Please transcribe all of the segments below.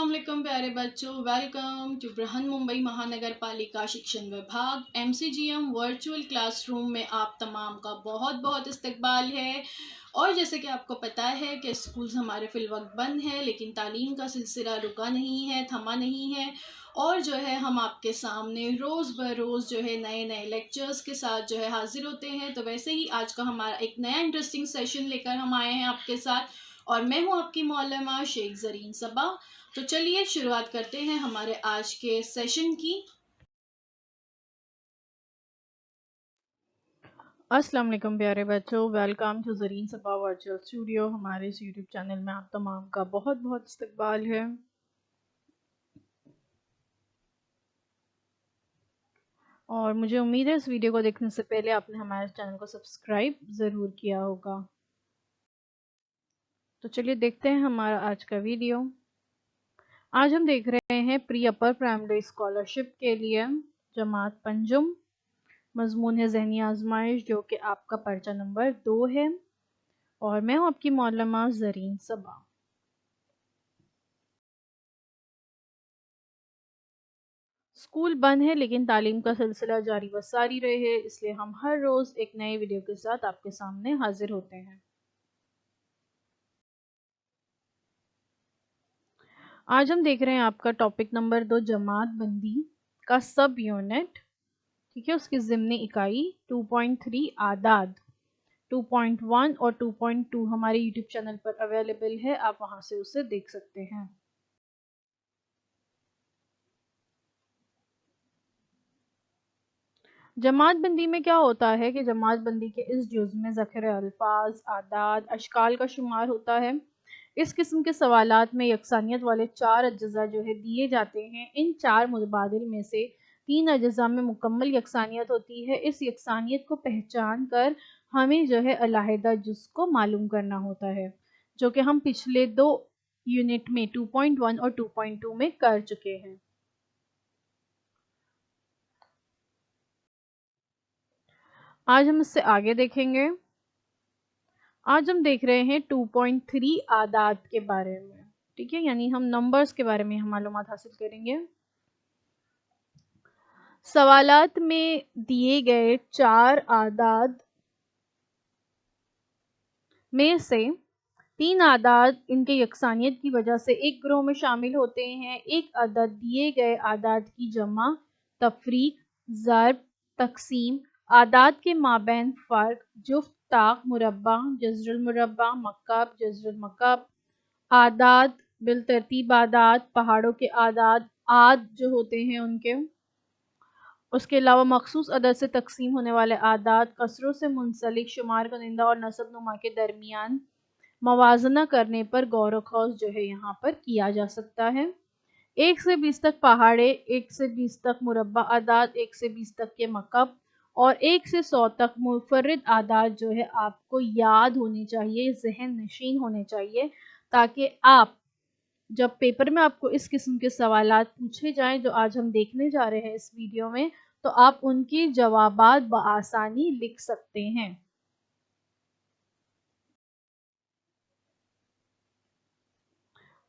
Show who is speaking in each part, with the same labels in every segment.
Speaker 1: अस्सलाम वालेकुम प्यारे बच्चों, वेलकम टू बृहन मुंबई महानगर पालिका शिक्षण विभाग MCGM वर्चुअल क्लासरूम में आप तमाम का बहुत बहुत इस्तकबाल है। और जैसे कि आपको पता है कि स्कूल्स हमारे फिलवक्त बंद है, लेकिन तालीम का सिलसिला रुका नहीं है, थमा नहीं है। और जो है हम आपके सामने रोज़ ब रोज़ जो है नए नए लेक्चर्स के साथ जो है हाजिर होते हैं। तो वैसे ही आज का हमारा एक नया इंटरेस्टिंग सेशन लेकर हम आए हैं आपके साथ, और मैं हूं आपकी मौलमा शेख ज़रीन सबा। तो चलिए शुरुआत करते हैं हमारे आज के सेशन की।
Speaker 2: अस्सलाम वालेकुम प्यारे बच्चों, welcome to Zareen Saba virtual studio. हमारे इस यूट्यूब चैनल में आप तमाम का बहुत बहुत इस्तकबाल है। और मुझे उम्मीद है इस वीडियो को देखने से पहले आपने हमारे चैनल को सब्सक्राइब ज़रूर किया होगा। तो चलिए देखते हैं हमारा आज का वीडियो। आज हम देख रहे हैं प्री अपर प्राइमरी स्कॉलरशिप के लिए जमात पंजुम। मजमून है ज़हनी आजमाइश, जो कि आपका पर्चा नंबर 2 है। और मैं हूँ आपकी मौलमा ज़रीन सबा। स्कूल बंद है, लेकिन तालीम का सिलसिला जारी व सारी रहे, इसलिए हम हर रोज़ एक नए वीडियो के साथ आपके सामने हाजिर होते हैं। आज हम देख रहे हैं आपका टॉपिक नंबर 2, जमात बंदी का सब यूनिट। ठीक है, उसकी ज़िमनी इकाई 2.3 आदाद। 2.1 और 2.2 हमारे यूट्यूब चैनल पर अवेलेबल है, आप वहां से उसे देख सकते हैं। जमात बंदी में क्या होता है कि जमात बंदी के इस जुज़ में ज़ख़ीर अल्फाज, आदाद, अशकाल का शुमार होता है। इस किस्म के सवालात में यकसानियत वाले 4 अज्ज़ा जो है दिए जाते हैं। इन 4 मुतबादिल में से 3 अज्ज़ा में मुकम्मल यकसानियत होती है। इस यकसानियत को पहचान कर हमें जो है अलहदा जुज़ को मालूम करना होता है, जो कि हम पिछले 2 यूनिट में 2.1 और 2.2 में कर चुके हैं। आज हम इससे आगे देखेंगे। आज हम देख रहे हैं 2.3 आदाद के बारे में। ठीक है, यानी हम नंबर्स के बारे में हम मालूमात हासिल करेंगे। सवालात में दिए गए 4 आदाद में से 3 आदाद इनके यकसानियत की वजह से एक ग्रोह में शामिल होते हैं। एक अदद दिए गए आदाद की जमा, तफरीक, ज़र्ब, तकसीम, आदाद के माबैन फ़र्क, जुफ्त, ताक, मुरब्बा, जज़रुल मुरब्बा, मक्काब, जज़रुल मक्काब, आदाद बिलतरतीब आदाद, पहाड़ों के आदाद, आद जो होते हैं उनके, उसके अलावा मखसूस अदद से तकसीम होने वाले आदाद, कसरों से मुंसलिक, शुमार कनिंदा और नसब नुमा के दरमियान मवाजना करने पर गौर खौज जो है यहाँ पर किया जा सकता है। 1 से 20 तक पहाड़े, 1 से 20 तक मुरब्बा आदाद, 1 से 20 तक के मकब और 1 से 100 तक मुफर्रिद आदाद जो है आपको याद होनी चाहिए, जहन नशीन होने चाहिए, ताकि आप जब पेपर में आपको इस किस्म के सवालात पूछे जाएं जो आज हम देखने जा रहे हैं इस वीडियो में, तो आप उनके जवाबात बआसानी लिख सकते हैं।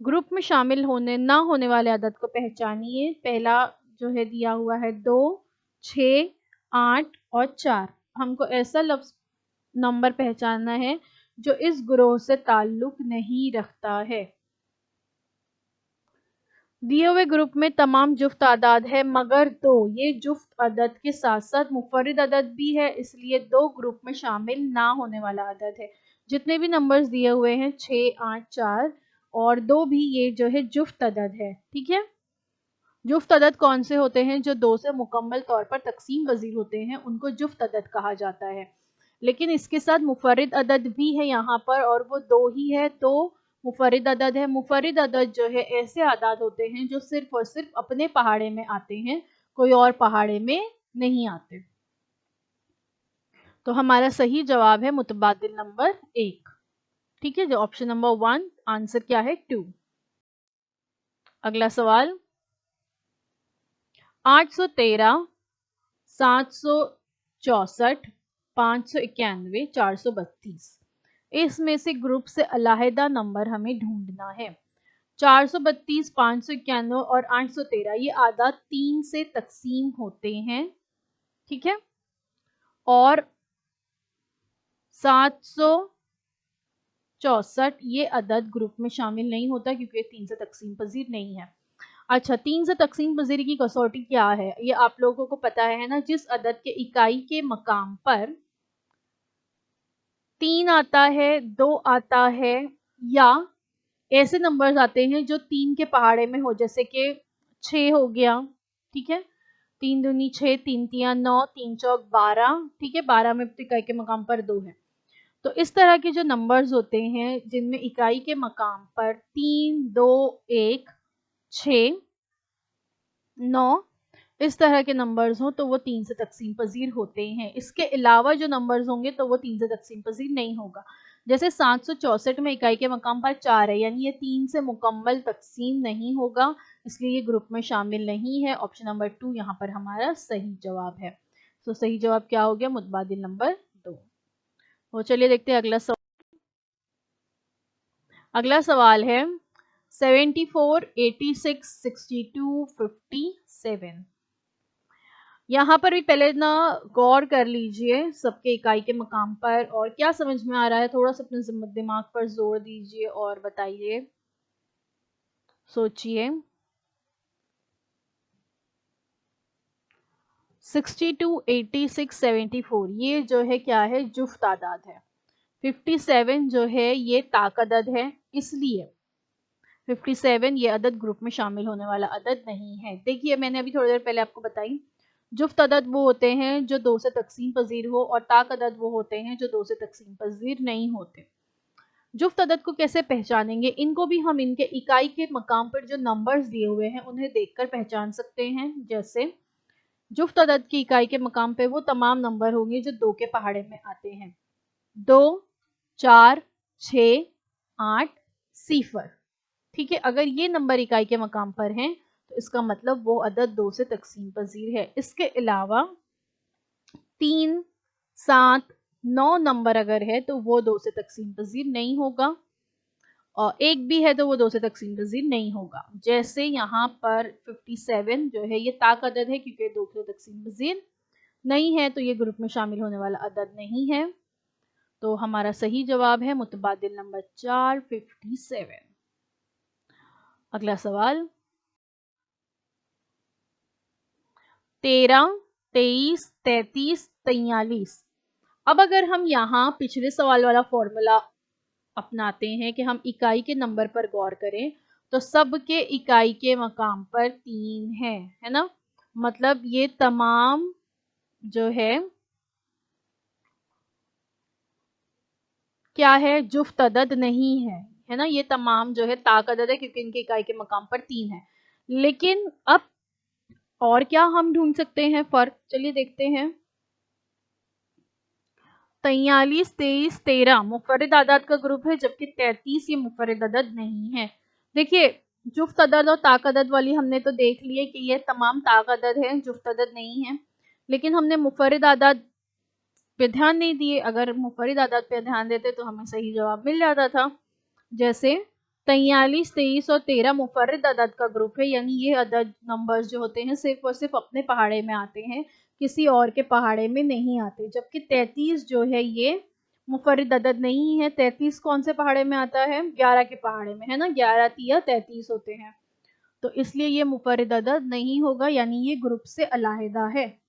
Speaker 2: ग्रुप में शामिल होने ना होने वाले अदद को पहचानिए। पहला जो है दिया हुआ है 2, 6, 8 और 4। हमको ऐसा लफ्ज नंबर पहचानना है जो इस ग्रोह से ताल्लुक नहीं रखता है। दिए हुए ग्रुप में तमाम जुफ्त आदाद है, मगर 2 ये जुफ्त अदद के साथ साथ मुफर्रिद अदद भी है, इसलिए 2 ग्रुप में शामिल ना होने वाला अदद है। जितने भी नंबर्स दिए हुए हैं 6, 8, 4 और 2 भी, ये जो है जुफ्त अदद है। ठीक है, जुफ्त अदद कौन से होते हैं? जो 2 से मुकम्मल तौर पर तकसीम पजीर होते हैं, उनको जुफ्त अदद कहा जाता है। लेकिन इसके साथ मुफर्रिद अदद भी है यहाँ पर, और वो 2 ही है, तो मुफर्रिद अदद है। मुफर्रिद अदद जो है ऐसे आदाद होते हैं जो सिर्फ और सिर्फ अपने पहाड़े में आते हैं, कोई और पहाड़े में नहीं आते। तो हमारा सही जवाब है मुतबादिल नंबर 1। ठीक है, जो ऑप्शन नंबर 1 आंसर क्या है 2। अगला सवाल 813, 764, 591, 432, इसमें से ग्रुप से अलहदा नंबर हमें ढूंढना है। 432, 591 और 813 ये आदाद 3 से तकसीम होते हैं, ठीक है। और 764 ये अदद ग्रुप में शामिल नहीं होता क्योंकि 3 से तकसीम पजीर नहीं है। अच्छा, 3 से तकसीम पजीरी की कसौटी क्या है ये आप लोगों को पता है ना। जिस अदद के इकाई के मकाम पर 3 आता है, 2 आता है, या ऐसे नंबर्स आते हैं जो 3 के पहाड़े में हो, जैसे कि 6 हो गया, ठीक है, 3 दूनी 6, 3 तिया 9, 3 चौक 12, ठीक है, 12 में इकाई के मकाम पर 2 है। तो इस तरह के जो नंबर्स होते हैं जिनमें इकाई के मकाम पर 3, 2, 1, 6, 9 इस तरह के नंबर्स हों तो वो 3 से तकसीम पजीर होते हैं। इसके अलावा जो नंबर्स होंगे तो वो 3 से तकसीम पजीर नहीं होगा। जैसे 764 में इकाई के मकाम पर 4 है, यानी ये 3 से मुकम्मल तकसीम नहीं होगा, इसलिए ये ग्रुप में शामिल नहीं है। ऑप्शन नंबर 2 यहाँ पर हमारा सही जवाब है। तो सही जवाब क्या हो गया? मुतबादिल नंबर 2। तो चलिए देखते हैं अगला सवाल। अगला सवाल है 74, 86, 62, 57। यहाँ पर भी पहले ना गौर कर लीजिए सबके इकाई के मकाम पर, और क्या समझ में आ रहा है थोड़ा सा अपने दिमाग पर जोर दीजिए और बताइए, सोचिए। 62, 86, 74 ये जो है क्या है? जुफ्त तादाद है। 57 जो है ये ताकदद है, इसलिए 57 ये अदद ग्रुप में शामिल होने वाला अदद नहीं है। देखिए मैंने अभी थोड़ी देर पहले आपको बताई, जुफ्त अदद वो होते हैं जो 2 से तकसीम पजीर हो, और ताक अदद वो होते हैं जो 2 से तकसीम पजीर नहीं होते। जुफ्त अदद को कैसे पहचानेंगे? इनको भी हम इनके इकाई के मकाम पर जो नंबर्स दिए हुए हैं उन्हें देखकर पहचान सकते हैं। जैसे जुफ्त अदद की इकाई के मकाम पे वो तमाम नंबर होंगे जो 2 के पहाड़े में आते हैं, 2, 4, 6, 8, 0, ठीक है। अगर ये नंबर इकाई के मकाम पर हैं तो इसका मतलब वो अदद 2 से तकसीम पजीर है। इसके अलावा 3, 7, 9 नंबर अगर है तो वो 2 से तकसीम पजीर नहीं होगा, और 1 भी है तो वो 2 से तकसीम पजीर नहीं होगा। जैसे यहाँ पर 57 जो है ये ताक अदद है क्योंकि 2 से तकसीम पजीर नहीं है, तो ये ग्रुप में शामिल होने वाला अदद नहीं है। तो हमारा सही जवाब है मुतबादिल नंबर 4, 57। अगला सवाल 13, 23, 33, 43। अब अगर हम यहाँ पिछले सवाल वाला फॉर्मूला अपनाते हैं कि हम इकाई के नंबर पर गौर करें, तो सबके इकाई के मकाम पर 3 है ना। मतलब ये तमाम जो है क्या है? जुफ्त अदद नहीं है ना। ये तमाम जो है ताक अदद है क्योंकि इनके इकाई के मकाम पर 3 है। लेकिन अब और क्या हम ढूंढ सकते हैं फर्क? चलिए देखते हैं। 43, 23, 13 मुफर्रिद आदाद का ग्रुप है, जबकि 33 ये मुफर्रिद अदद नहीं है। देखिए जुफ्त अदद और ताक अदद वाली हमने तो देख लिए कि ये तमाम ताक अदद है, जुफ्त अदद नहीं है। लेकिन हमने मुफर्रिद आदाद पे ध्यान नहीं दिए। अगर मुफर्रिद आदाद पे ध्यान देते तो हमें सही जवाब मिल जाता था। जैसे 43, 23 और 13 मुफर्रिद अदद का ग्रुप है, यानी ये अदद नंबर्स जो होते हैं सिर्फ और सिर्फ अपने पहाड़े में आते हैं, किसी और के पहाड़े में नहीं आते। जबकि 33 जो है ये मुफर्रिद अदद नहीं है। 33 कौन से पहाड़े में आता है? 11 के पहाड़े में, है ना। 11 तिया 33 होते हैं, तो इसलिए ये मुफर्रिद अदद नहीं होगा, यानी ये ग्रुप से अलहदा है।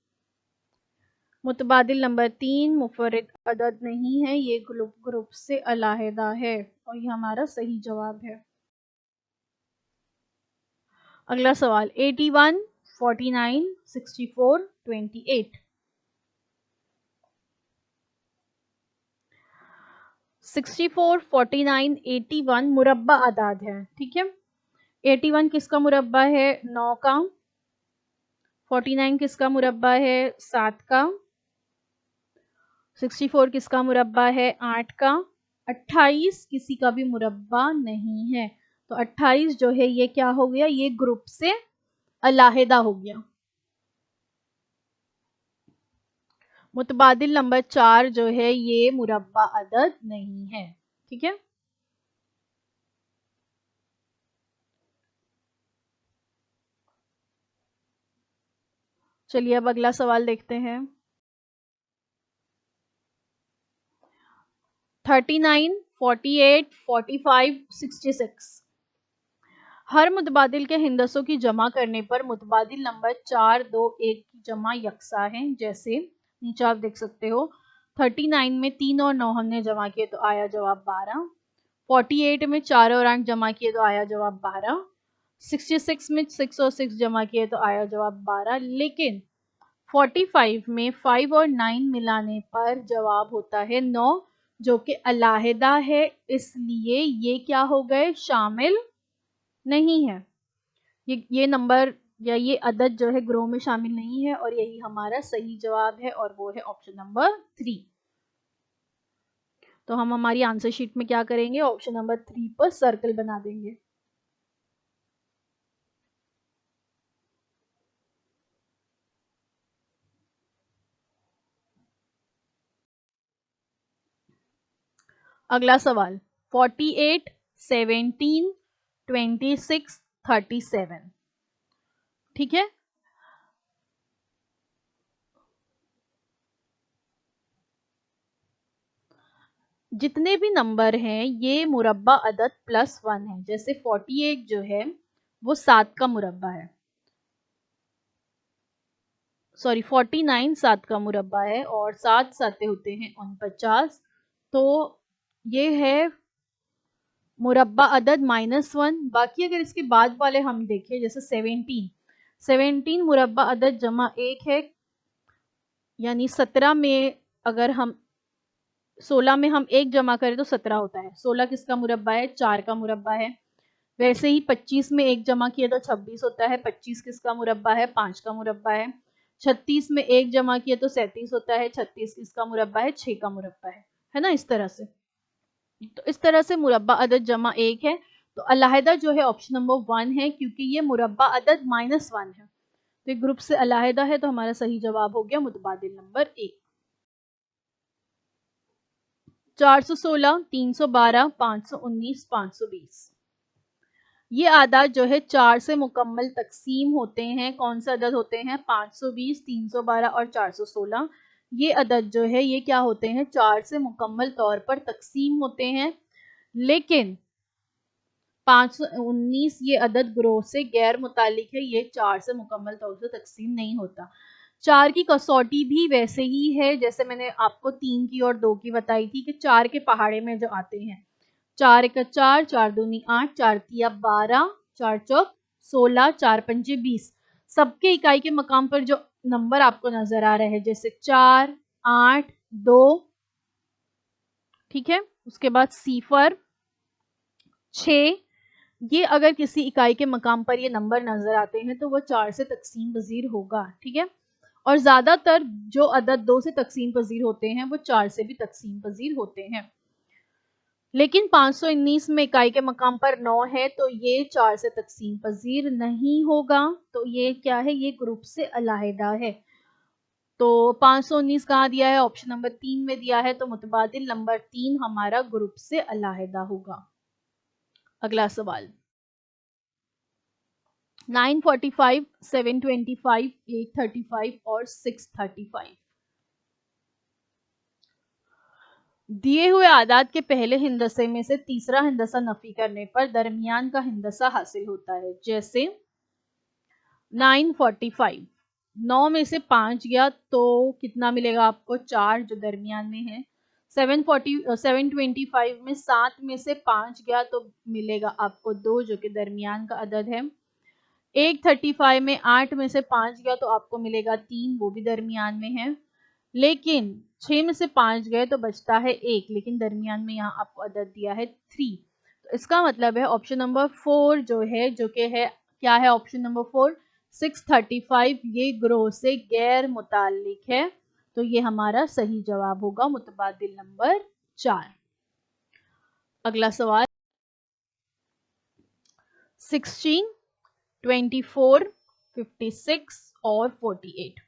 Speaker 2: मुतबादिल नंबर 3 मुफर्रिद अदद नहीं है, ये ग्रुप से अलहदा है, और ये हमारा सही जवाब है। अगला सवाल 81, 49, 64, 28। 64, 49, 81 मुरब्बा आदाद है, ठीक है। 81 किसका मुरब्बा है? 9 का। 49 किसका मुरब्बा है? 7 का। 64 किसका मुरब्बा है? 8 का। 28 किसी का भी मुरब्बा नहीं है, तो 28 जो है ये क्या हो गया? ये ग्रुप से अलहदा हो गया। मुतबादिल नंबर 4 जो है ये मुरब्बा अदद नहीं है, ठीक है। चलिए अब अगला सवाल देखते हैं। 39, 48, 45, 66। हर मुतबादिल के हिंदसों की जमा करने पर मुतबादिल नंबर 4, 2, 1 की जमा यकसा है। जैसे नीचे आप देख सकते हो 39 में 3 और 9 हमने जमा किए तो आया जवाब 12। 48 में 4 और 8 जमा किए तो आया जवाब 12। 66 में 6 और 6 जमा किए तो आया जवाब 12। लेकिन 45 में 5 और 9 मिलाने पर जवाब होता है 9, जो कि अलहदा है, इसलिए ये क्या हो गए, शामिल नहीं है। ये नंबर या ये अदद जो है ग्रोह में शामिल नहीं है, और यही हमारा सही जवाब है, और वो है ऑप्शन नंबर 3। तो हम हमारी आंसर शीट में क्या करेंगे, ऑप्शन नंबर 3 पर सर्कल बना देंगे। अगला सवाल 48, 17, 26, 37। ठीक है, जितने भी नंबर हैं ये मुरब्बा अदद +1 है। जैसे 48 जो है वो 7 का मुरब्बा है, सॉरी 49 7 का मुरब्बा है, और 7 साते होते हैं 49। तो ये है मुरब्बा अदद -1। बाकी अगर इसके बाद वाले हम देखें, जैसे 17 मुरब्बा अदद जमा 1 है, यानी 17 में अगर हम 16 में हम 1 जमा करें तो 17 होता है। 16 किसका मुरब्बा है, 4 का मुरब्बा है। वैसे ही 25 में 1 जमा किए तो 26 होता है। 25 किसका मुरब्बा है, 5 का मुरब्बा है। 36 में 1 जमा किए तो 37 होता है। 36 किसका मुरब्बा है, 6 का मुरब्बा है ना, इस तरह से। तो इस तरह से मुरब्बा अदद जमा 1 है, तो अलहदा जो है ऑप्शन नंबर 1 है, क्योंकि ये मुरब्बा अदद -1 है, तो ग्रुप से अलहदा है, तो हमारा सही जवाब हो गया मुतबादिल नंबर 1। 416, 312, 519, 520। ये आदाद जो है 4 से मुकम्मल तकसीम होते हैं। कौन से अदद होते हैं, 520, 312 और 416। ये अदद जो है ये क्या होते हैं, 4 से मुकम्मल तौर पर तकसीम होते हैं। लेकिन 519 ये अदद ग्रोह से गैर मुतालिक है, ये 4 से मुकम्मल तौर से तकसीम नहीं होता। 4 की कसौटी भी वैसे ही है जैसे मैंने आपको 3 की और 2 की बताई थी, कि 4 के पहाड़े में जो आते हैं, 4 1 4, 4 दूनी 8, 4 3 12, 4 चौक 16, 4 पंजे 20। सबके इकाई के मकाम पर जो नंबर आपको नजर आ रहे हैं, जैसे 4, 8, 2, ठीक है, उसके बाद 0, 6, ये अगर किसी इकाई के मकाम पर ये नंबर नजर आते हैं तो वो 4 से तकसीम पजीर होगा। ठीक है, और ज्यादातर जो अदद 2 से तकसीम पजीर होते हैं वो 4 से भी तकसीम पजीर होते हैं। लेकिन 519 में इकाई के मकाम पर 9 है, तो ये 4 से तकसीम पजीर नहीं होगा। तो ये क्या है, ये ग्रुप से अलहदा है। तो 519 कहाँ दिया है, ऑप्शन नंबर 3 में दिया है, तो मुतबादिल नंबर 3 हमारा ग्रुप से अलहदा होगा। अगला सवाल 945, 725, 835 और 635। दिए हुए आदाद के पहले हिंदसे में से तीसरा हिंदसा नफी करने पर दरमियान का हिंदसा हासिल होता है। जैसे 945, 9 में से 5 गया तो कितना मिलेगा आपको, 4 जो दरमियान में है। 725 में 7 में से 5 गया तो मिलेगा आपको 2 जो कि दरमियान का अदद है। 835 में 8 में से 5 गया तो आपको मिलेगा 3, वो भी दरमियान में है। लेकिन 6 में से 5 गए तो बचता है 1, लेकिन दरमियान में यहाँ आपको अदद दिया है 3। तो इसका मतलब है ऑप्शन नंबर 4 जो है, जो कि है क्या है, ऑप्शन नंबर 4 635, ये ग्रोह से गैर मुतालिक है, तो ये हमारा सही जवाब होगा मुतबादिल नंबर 4। अगला सवाल 16, 24, 56 और 48।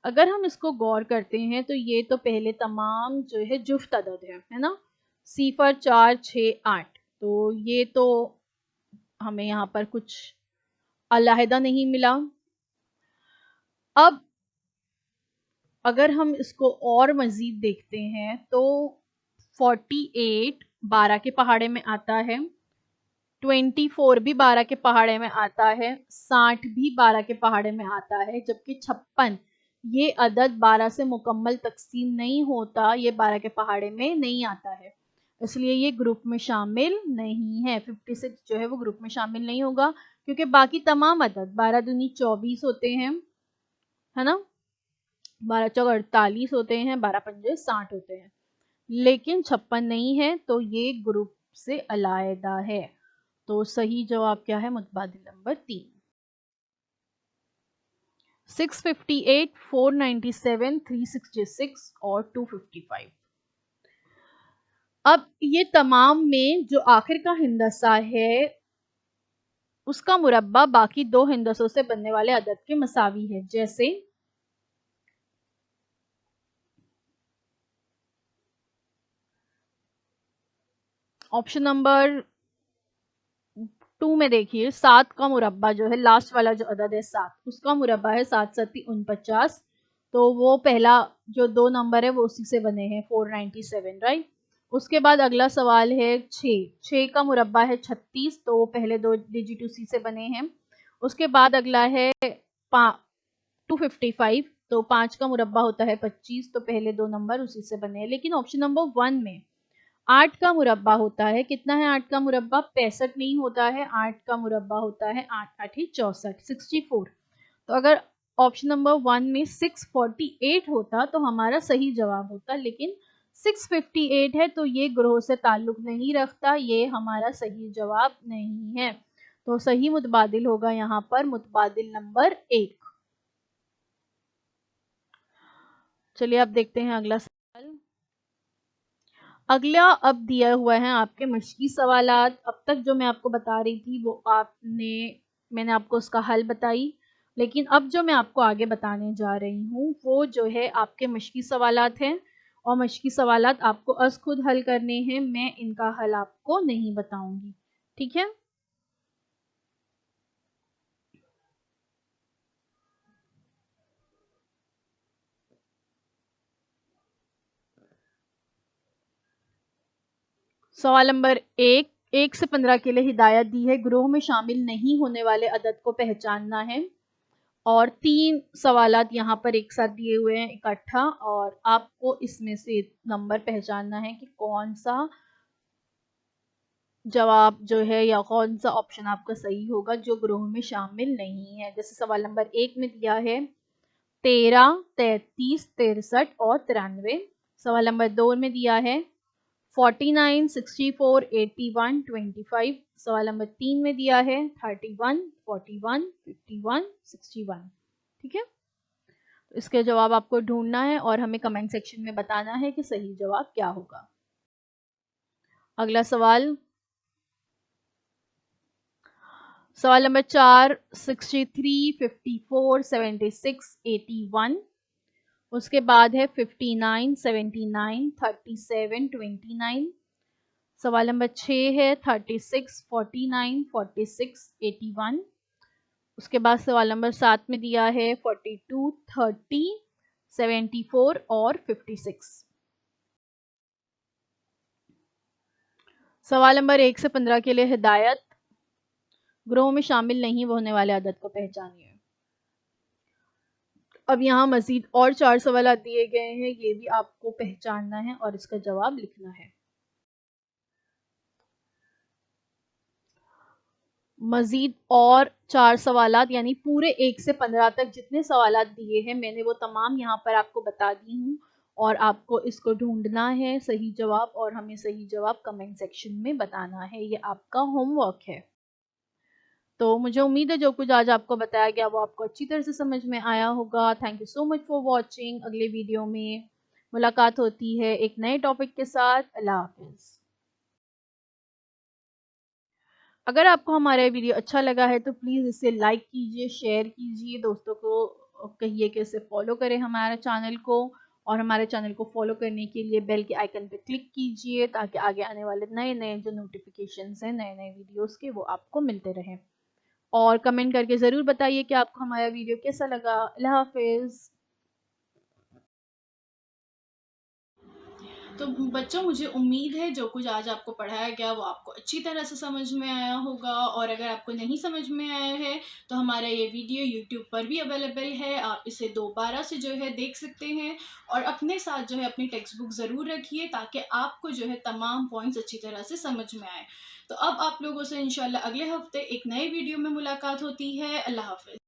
Speaker 2: अगर हम इसको गौर करते हैं तो ये तो पहले तमाम जो है जुफ्त अदद है ना, 0 4 6 8। तो ये तो हमें यहाँ पर कुछ अलहदा नहीं मिला। अब अगर हम इसको और मज़ीद देखते हैं तो 48 12 के पहाड़े में आता है, 24 भी 12 के पहाड़े में आता है, 60 भी 12 के पहाड़े में आता है, जबकि 56 ये अदद 12 से मुकम्मल तकसीम नहीं होता, ये 12 के पहाड़े में नहीं आता है, इसलिए ये ग्रुप में शामिल नहीं है। 56 जो है वो ग्रुप में शामिल नहीं होगा, क्योंकि बाकी तमाम अदद 12 दूनी 24 होते हैं, है ना, 12 चौक 48 होते हैं, 12 पंजे 60 होते हैं, लेकिन 56 नहीं है, तो ये ग्रुप से अलायदा है। तो सही जवाब क्या है? मुतबादिल नंबर 3। 658, 497, 366 और 255। अब ये तमाम में जो आखिर का हिंदसा है उसका मुरब्बा बाकी दो हिंदसों से बनने वाले अदद के मसावी है। जैसे ऑप्शन नंबर 2 में देखिए, 7 का मुरब्बा जो है, लास्ट वाला जो अदद है 7, उसका मुरब्बा है 7 7 49, तो वो पहला जो 2 नंबर है वो उसी से बने हैं, 497, राइट। उसके बाद अगला सवाल है 6 का मुरब्बा है 36, तो वो पहले 2 डिजिट उसी से बने हैं। उसके बाद अगला है 255, तो 5 का मुरब्बा होता है 25, तो पहले 2 नंबर उसी से बने हैं। लेकिन ऑप्शन नंबर 1 में 8 का मुरब्बा होता है, कितना है 8 का मुरब्बा? 65 नहीं होता है, 8 का मुरब्बा होता है 8 8 64, 64। तो अगर ऑप्शन नंबर 1 में 648 होता तो हमारा सही जवाब होता, लेकिन 658 है, तो ये ग्रोह से ताल्लुक नहीं रखता, ये हमारा सही जवाब नहीं है। तो सही मुतबादिल होगा यहाँ पर मुतबादिल नंबर 1। चलिए अब देखते हैं अगला सवाल। अगला अब दिया हुआ है आपके मशकी सवालात। अब तक जो मैं आपको बता रही थी वो मैंने आपको उसका हल बताई, लेकिन अब जो मैं आपको आगे बताने जा रही हूँ वो जो है आपके मशकी सवालात हैं, और मशकी सवालात आपको अस खुद हल करने हैं, मैं इनका हल आपको नहीं बताऊंगी, ठीक है। सवाल नंबर 1 से 15 के लिए हिदायत दी है, ग्रोह में शामिल नहीं होने वाले अदद को पहचानना है, और 3 सवालात यहाँ पर एक साथ दिए हुए हैं इकट्ठा, और आपको इसमें से नंबर पहचानना है कि कौन सा जवाब जो है या कौन सा ऑप्शन आपका सही होगा जो ग्रोह में शामिल नहीं है। जैसे सवाल नंबर 1 में दिया है 13, 33, 63 और 93। सवाल नंबर 2 में दिया है 49, 64, 81, 25। सवाल नंबर 3 में दिया है 31, 41, 51, 61। ठीक है, तो इसके जवाब आपको ढूंढना है और हमें कमेंट सेक्शन में बताना है कि सही जवाब क्या होगा। अगला सवाल, सवाल नंबर 4, 63, 54, 76, 81। उसके बाद है 59, 79, 37, 29। सवाल नंबर 6 है 36, 49, 46, 81। उसके बाद सवाल नंबर 7 में दिया है 42, 30, 74 और 56। सवाल नंबर 1 से 15 के लिए हिदायत, ग्रोह में शामिल नहीं होने वाले अदद को पहचानिए। अब यहाँ मजीद और 4 सवाल दिए गए हैं, ये भी आपको पहचानना है और इसका जवाब लिखना है। मजीद और 4 सवालात, यानी पूरे 1 से 15 तक जितने सवालात दिए हैं मैंने वो तमाम यहाँ पर आपको बता दी हूँ, और आपको इसको ढूंढना है सही जवाब, और हमें सही जवाब कमेंट सेक्शन में बताना है, ये आपका होमवर्क है। तो मुझे उम्मीद है जो कुछ आज आपको बताया गया वो आपको अच्छी तरह से समझ में आया होगा। Thank you so much for watching. अगले वीडियो में मुलाकात होती है एक नए टॉपिक के साथ। अल्लाह हाफिज़। अगर आपको हमारा वीडियो अच्छा लगा है तो प्लीज़ इसे लाइक कीजिए, शेयर कीजिए, दोस्तों को कहिए कि इसे फॉलो करें हमारे चैनल को, और हमारे चैनल को फॉलो करने के लिए बेल के आइकन पर क्लिक कीजिए ताकि आगे आने वाले नए नए जो नोटिफिकेशंस हैं नए नए वीडियोस के वो आपको मिलते रहें। और कमेंट करके ज़रूर बताइए कि आपको हमारा वीडियो कैसा लगा। अल्लाह हाफिज़।
Speaker 1: तो बच्चों, मुझे उम्मीद है जो कुछ आज आपको पढ़ाया गया वो आपको अच्छी तरह से समझ में आया होगा, और अगर आपको नहीं समझ में आया है तो हमारा ये वीडियो यूट्यूब पर भी अवेलेबल है, आप इसे दोबारा से जो है देख सकते हैं। और अपने साथ जो है अपनी टेक्स्ट बुक ज़रूर रखिए ताकि आपको जो है तमाम पॉइंट्स अच्छी तरह से समझ में आए। तो अब आप लोगों से इंशाल्लाह अगले हफ्ते एक नए वीडियो में मुलाकात होती है। अल्लाह हाफ़िज़।